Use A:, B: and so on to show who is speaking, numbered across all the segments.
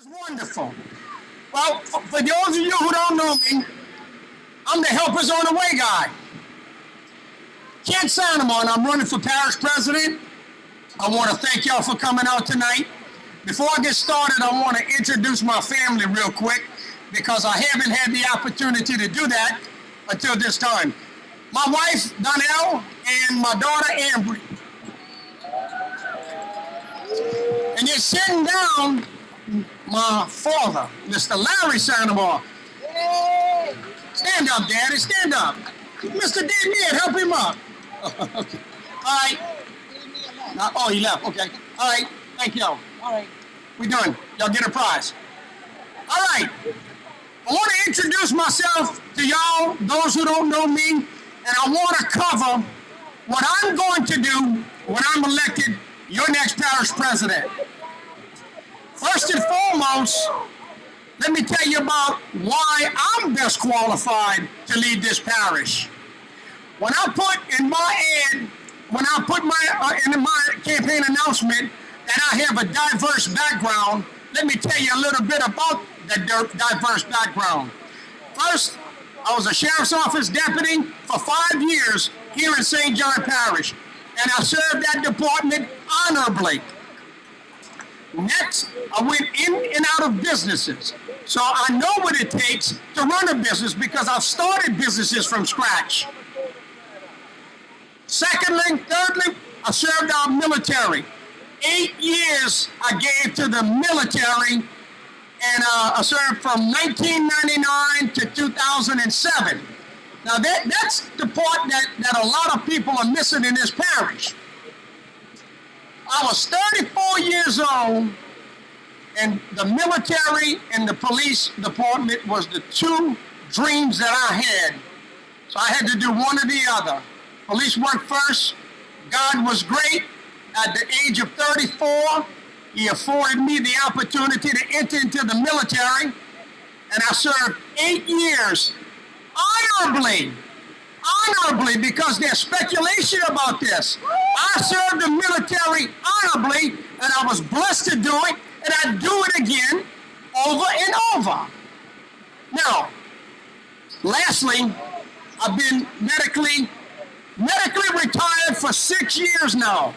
A: It's wonderful. Well, for those of you who don't know me, I'm the Helpers on the Way guy. Can't sign them on. I'm running for parish president. I want to thank y'all for coming out tonight. Before I get started, I want to introduce my family real quick because I haven't had the opportunity to do that until this time. My wife, Donnell, and my daughter, Ambry. And they're sitting down my father, Mr. Larry Sandoval. Stand up, Daddy, stand up. Mr. Dean, help him up. Okay. All right. Oh, he left. Okay. All right. Thank you. All right. We're done. Y'all get a prize. All right. I want to introduce myself to y'all, those who don't know me, and I want to cover what I'm going to do when I'm elected your next parish president. First and foremost, let me tell you about why I'm best qualified to lead this parish. When I put in my campaign announcement that I have a diverse background, let me tell you a little bit about that diverse background. First, I was a sheriff's office deputy for 5 years here in St. John Parish, and I served that department honorably. Next, I went in and out of businesses. So I know what it takes to run a business because I've started businesses from scratch. Secondly, thirdly, I served our military. 8 years I gave to the military, and I served from 1999 to 2007. Now that's the part that a lot of people are missing in this parish. I was 34 years old, and the military and the police department was the two dreams that I had. So I had to do one or the other. Police work first. God was great. At the age of 34, he afforded me the opportunity to enter into the military, and I served 8 years honorably, because there's speculation about this. I served the military honorably, and I was blessed to do it, and I do it again over and over. Now, lastly, I've been medically retired for 6 years now.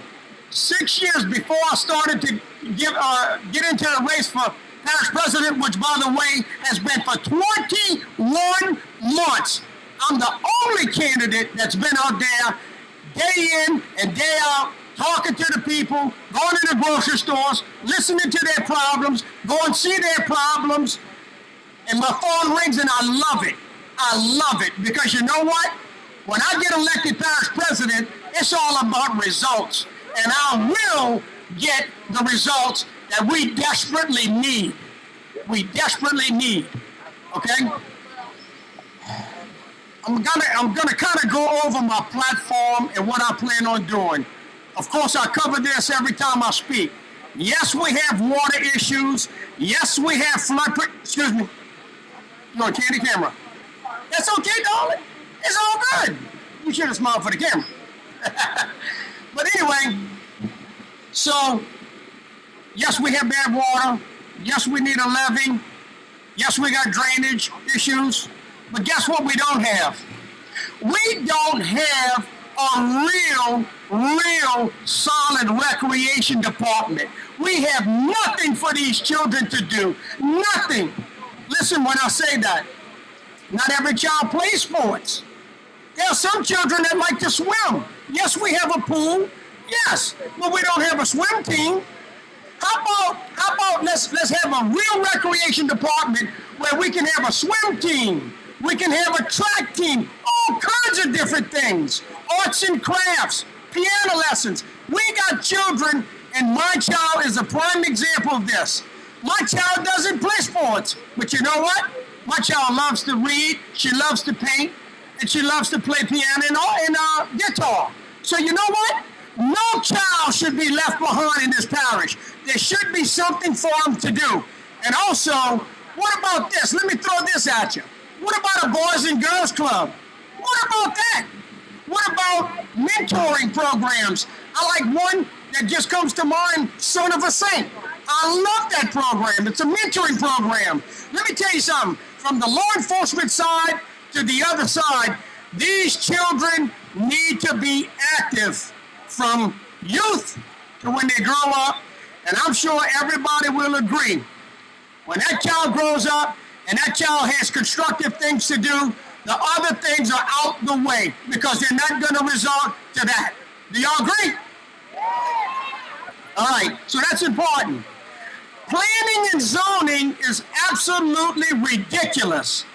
A: 6 years before I started to get into the race for parish president, which, by the way, has been for 21 months. I'm the only candidate that's been out there day in and day out, talking to the people, going to the grocery stores, listening to their problems, go and see their problems, and my phone rings and I love it. I love it because you know what? When I get elected parish president, it's all about results, and I will get the results that we desperately need. We desperately need, okay? I'm gonna kind of go over my platform and what I plan on doing. Of course, I cover this every time I speak. Yes, we have water issues. Yes, we have flood. Excuse me. You're on candy camera. That's okay, darling. It's all good. You should have smiled for the camera. But anyway, so yes, we have bad water. Yes, we need a levee. Yes, we got drainage issues. But guess what we don't have? We don't have a real solid recreation department. We have nothing for these children to do. Nothing. Listen when I say that. Not every child plays sports. There are some children that like to swim. Yes, we have a pool. Yes, but we don't have a swim team. How about let's have a real recreation department where we can have a swim team. We can have a track team, all kinds of different things, arts and crafts, piano lessons. We got children, and my child is a prime example of this. My child doesn't play sports, but you know what? My child loves to read, she loves to paint, and she loves to play piano and guitar. So you know what? No child should be left behind in this parish. There should be something for them to do. And also, what about this? Let me throw this at you. What about a Boys and Girls Club? What about that? What about mentoring programs? I like one that just comes to mind, Son of a Saint. I love that program. It's a mentoring program. Let me tell you something. From the law enforcement side to the other side, these children need to be active from youth to when they grow up. And I'm sure everybody will agree. When that child grows up and that child has constructive things to do, the other things are out the way because they're not going to result to that. Do y'all agree? All right, so that's important. Planning and zoning is absolutely ridiculous.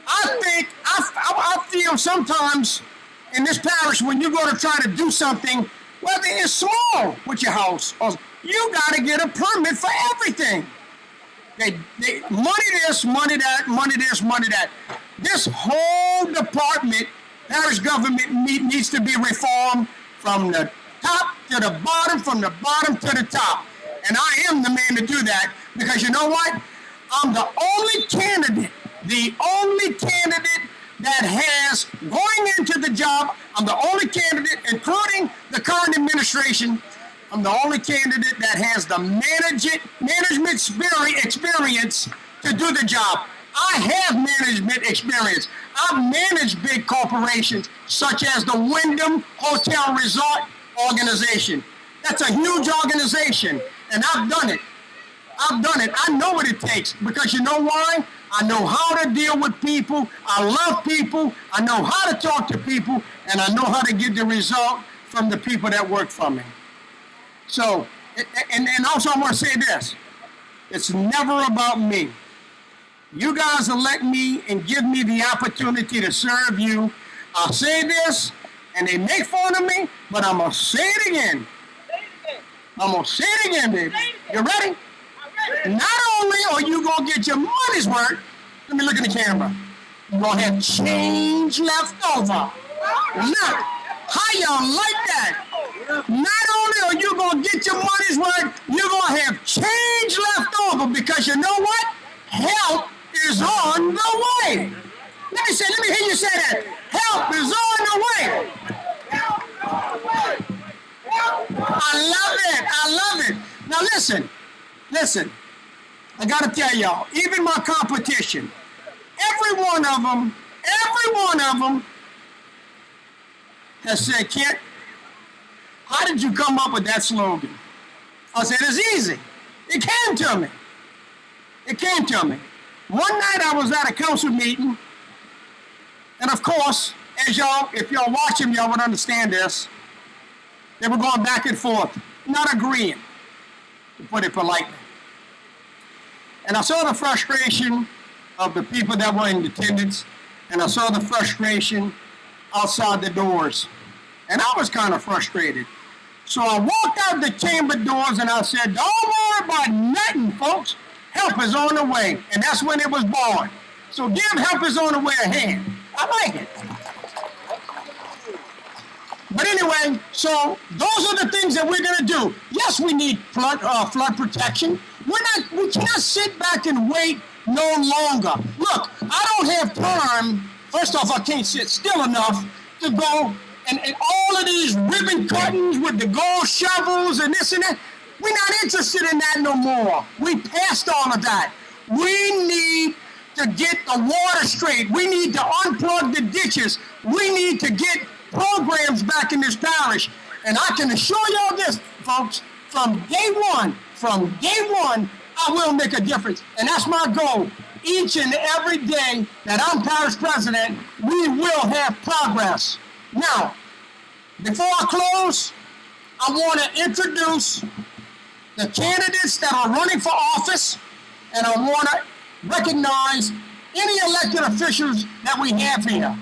A: I feel sometimes in this parish when you go to try to do something, whether it's small with your house, or you got to get a permit for everything. They money this, money that, money this, money that. This whole department, parish government needs to be reformed from the top to the bottom, from the bottom to the top. And I am the man to do that because you know what? I'm the only candidate that has going into the job. I'm the only candidate, including the current administration. I'm the only candidate that has the management experience to do the job. I have management experience. I've managed big corporations such as the Wyndham Hotel Resort organization. That's a huge organization, and I've done it. I know what it takes because you know why? I know how to deal with people. I love people. I know how to talk to people, and I know how to get the result from the people that work for me. So, and also I want to say this. It's never about me. You guys elect me and give me the opportunity to serve you. I'll say this, and they make fun of me, but I'm going to say it again. I'm going to say it again, baby. You ready? Not only are you going to get your money's worth, let me look at the camera. You're going to have change left over. Now, how y'all like that? Not only are you going to get your money's worth, you're going to have change left over because you know what? Help is on the way. Let me hear you say that. Help is on the way. I love it. Now listen. I got to tell y'all, even my competition, every one of them has said, Kent, how did you come up with that slogan? I said, it's easy. It came to me. One night I was at a council meeting, and of course, if y'all watch them, y'all would understand this. They were going back and forth, not agreeing, to put it politely. And I saw the frustration of the people that were in attendance, and I saw the frustration outside the doors. And I was kind of frustrated. So I walked out the chamber doors and I said, don't worry about nothing, folks. Help is on the way. And that's when it was born. So give Help is on the way a hand. I like it. But anyway, so those are the things that we're going to do. Yes, we need flood protection. We cannot sit back and wait no longer. Look, I don't have time. First off, I can't sit still enough to go and all of these ribbon cuttings with the gold shovels and this and that. We're not interested in that no more. We passed all of that. We need to get the water straight. We need to unplug the ditches. We need to get programs back in this parish. And I can assure y'all this, folks, from day one, I will make a difference. And that's my goal. Each and every day that I'm parish president, we will have progress. Now, before I close, I want to introduce the candidates that are running for office, and I want to recognize any elected officials that we have here.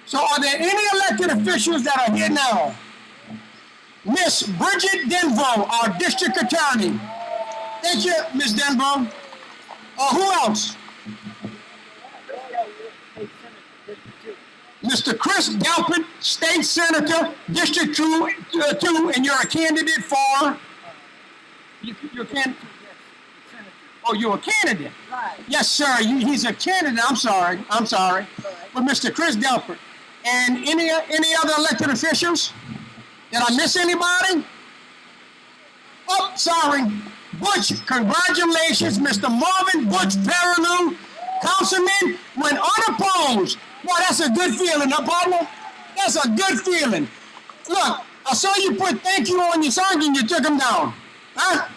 A: So are there any elected officials that are here now? Miss Bridget Denvo, our district attorney. Thank you, Miss Denvo. Who else? Mr. Chris Galpin, State Senator, District 2, and you're a candidate for? You're a candidate? Oh, you're a candidate? Right. Yes, sir. He's a candidate. I'm sorry. But Mr. Chris Galpin. And any other elected officials? Did I miss anybody? Oh, sorry. Butch, congratulations, Mr. Marvin Butch Perilou. Councilman went unopposed. Boy, that's a good feeling, huh, partner? That's a good feeling. Look, I saw you put thank you on your song and you took him down. Huh?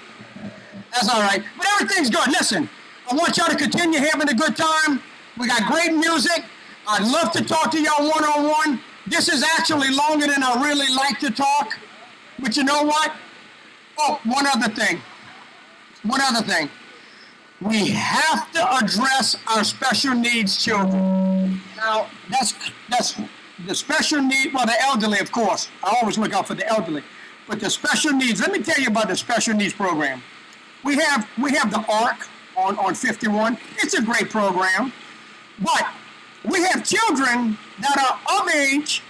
A: That's all right. But everything's good. Listen, I want y'all to continue having a good time. We got great music. I'd love to talk to y'all one-on-one. This is actually longer than I really like to talk. But you know what? Oh, one other thing. We have to address our special needs children. Now, that's the special need, well, the elderly, of course. I always look out for the elderly. But the special needs, let me tell you about the special needs program. We have the ARC on 51. It's a great program. But we have children that are of age.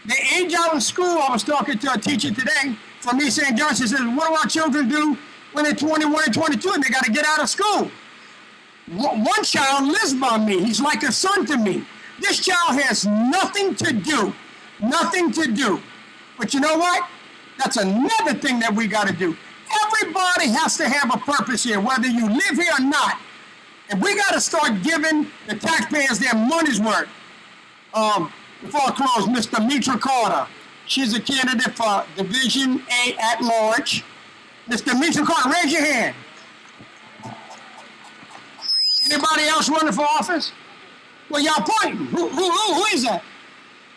A: They age out of school. I was talking to a teacher today from East St. John. She says, what do our children do when they're 21 and 22 and they got to get out of school? One child lives by me. He's like a son to me. This child has nothing to do. But you know what? That's another thing that we got to do. Everybody has to have a purpose here, whether you live here or not. And we got to start giving the taxpayers their money's worth. Before I close, Mr. Mitra Carter. She's a candidate for Division A at large. Mr. Mitra Carter, raise your hand. Anybody else running for office? Well, y'all pointing. Who is that?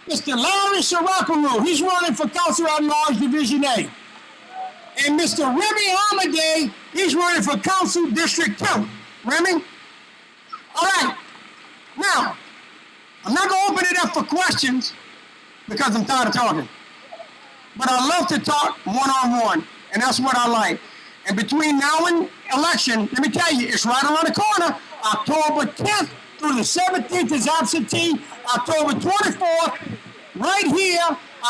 A: Mr. Larry Sirakaru. He's running for council at large, Division A. And Mr. Remy Amadei, he's running for council District 2. Remy? All right. Now, I'm not going to open it up for questions because I'm tired of talking. But I love to talk one-on-one, and that's what I like. And between now and election, let me tell you, it's right around the corner. October 10th through the 17th is absentee. October 24th, right here,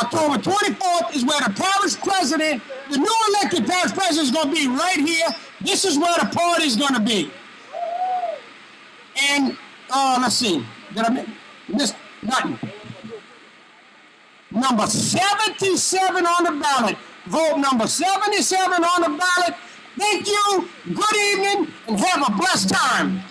A: October 24th is where the parish president, the new elected parish president is going to be right here. This is where the party is going to be. And, let's see. Did I miss nothing? Number 77 on the ballot. Vote number 77 on the ballot. Thank you, good evening, and have a blessed time.